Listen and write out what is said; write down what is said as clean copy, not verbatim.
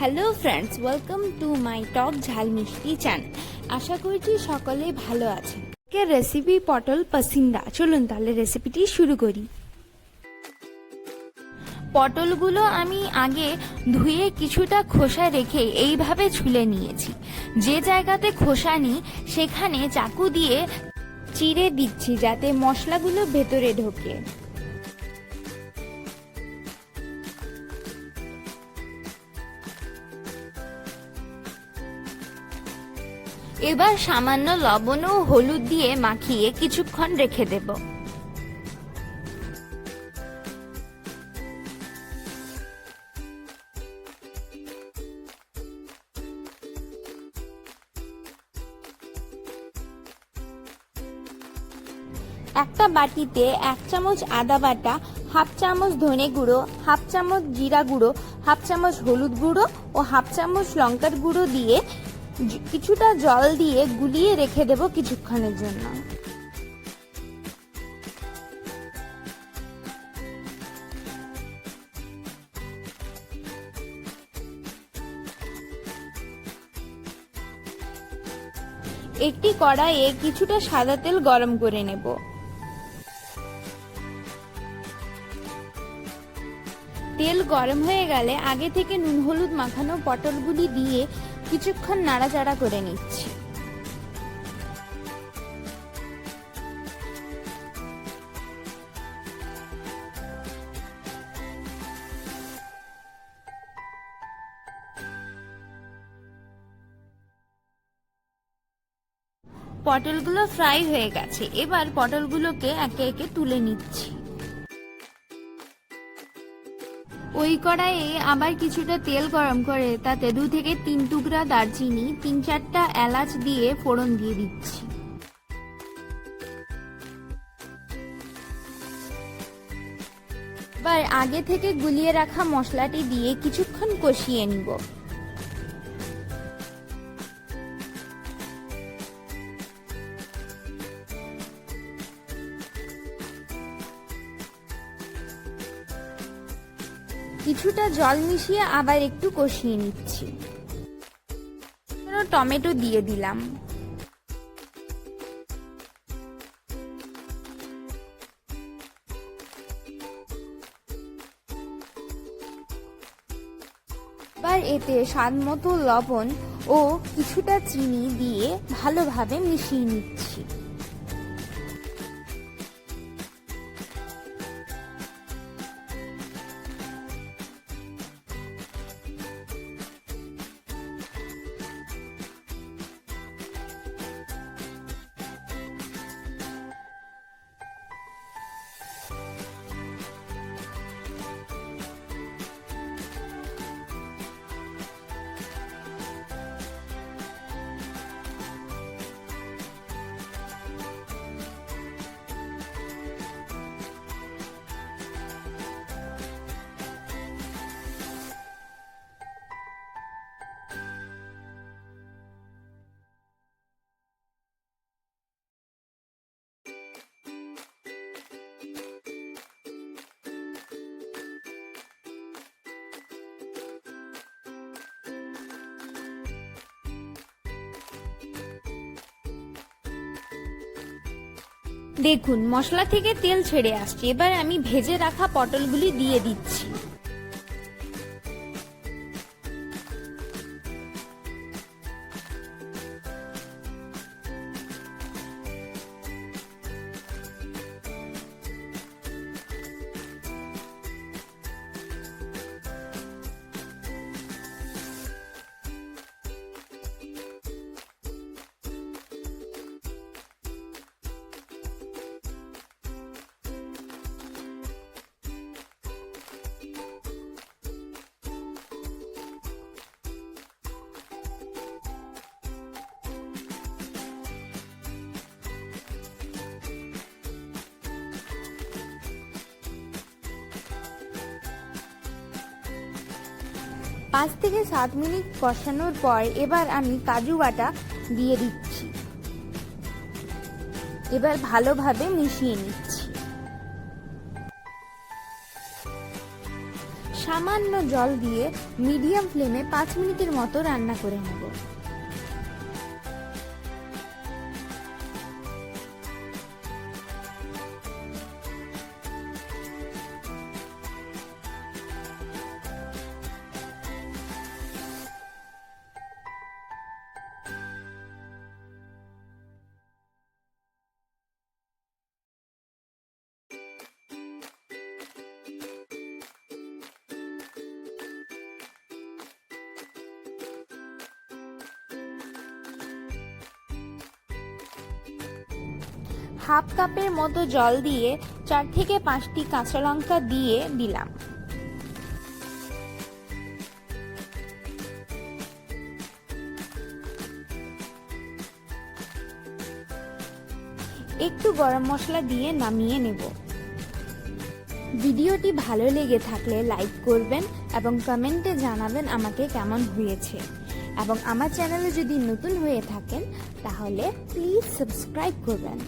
Hello friends, welcome to my টক ঝাল মিষ্টি চ্যানেল। আশা করছি সকলে ভালো আছেন। রেসিপি পটল পাসিন্দা। চলুন তাহলে রেসিপিটি শুরু করি। পটলগুলো আমি আগে ধুয়ে কিছুটা খোসা রেখে এইভাবে ছুলে নিয়েছি। যে জায়গাতে খোসা নেই সেখানে চাকু দিয়ে চিড়ে দিচ্ছি যাতে মশলাগুলো ভেতরে ঢোকে। এবার সামান্য লবণ ও হলুদ দিয়ে মাখিয়ে কিছুক্ষণ রেখে দেব। একটা বাটিতে 1 চামচ আদা বাটা, হাফ চামচ ধনে গুঁড়ো, হাফ চামচ জিরা গুঁড়ো, হাফ চামচ হলুদ গুঁড়ো ও হাফ চামচ লঙ্কার গুঁড়ো দিয়ে কিছুটা জল দিয়ে গুলিয়ে রেখে দেব কিছুক্ষণের জন্য। একটি কড়াইয়ে কিছুটা সাদা তেল গরম করে নেব। তেল গরম হয়ে গেলে আগে থেকে নুন হলুদ মাখানো পটলগুলি দিয়ে কিছুক্ষণ নাড়াচাড়া করে নিচ্ছি। পটলগুলো ফ্রাই হয়ে গেছে, এবার পটলগুলোকে একে একে তুলে নিচ্ছি। ওই কড়াইয়ে আবার কিছুটা তেল গরম করে তাতে 2 থেকে 3 টুকরা দারচিনি, 3-4টা এলাচ দিয়ে ফোড়ন দিয়ে দিচ্ছি। এবার আগে থেকে গুলিয়ে রাখা মশলাটি দিয়ে কিছুক্ষণ কষিয়ে নিব। কিছুটা জল মিশিয়ে আবার একটু কষিয়ে নিচ্ছি। টমেটো দিয়ে দিলাম। এবার এতে স্বাদমতো লবণ ও কিছুটা চিনি দিয়ে ভালোভাবে মিশিয়ে নিচ্ছি। দেখুন মশলা থেকে তেল ছেড়ে আসছে। এবার আমি ভেজে রাখা পটলগুলি দিয়ে দিচ্ছি। পাঁচ থেকে 7 মিনিট কষানোর পর এবার আমি কাজু বাটা দিয়ে দিচ্ছি। এবার ভালোভাবে মিশিয়ে নিচ্ছি। সামান্য জল দিয়ে মিডিয়াম ফ্লেমে 5 মিনিটের মতো রান্না করে নেব। হাফ কাপের মতো জল দিয়ে 4 থেকে 5টি কাঁচা লঙ্কা দিয়ে দিলাম। একটু গরম মশলা দিয়ে নামিয়ে নেব। ভিডিওটি ভালো লেগে থাকলে লাইক করবেন এবং কমেন্টে জানাবেন আমাকে কেমন হয়েছে, এবং আমার চ্যানেলে যদি নতুন হয়ে থাকেন তাহলে প্লিজ সাবস্ক্রাইব করবেন।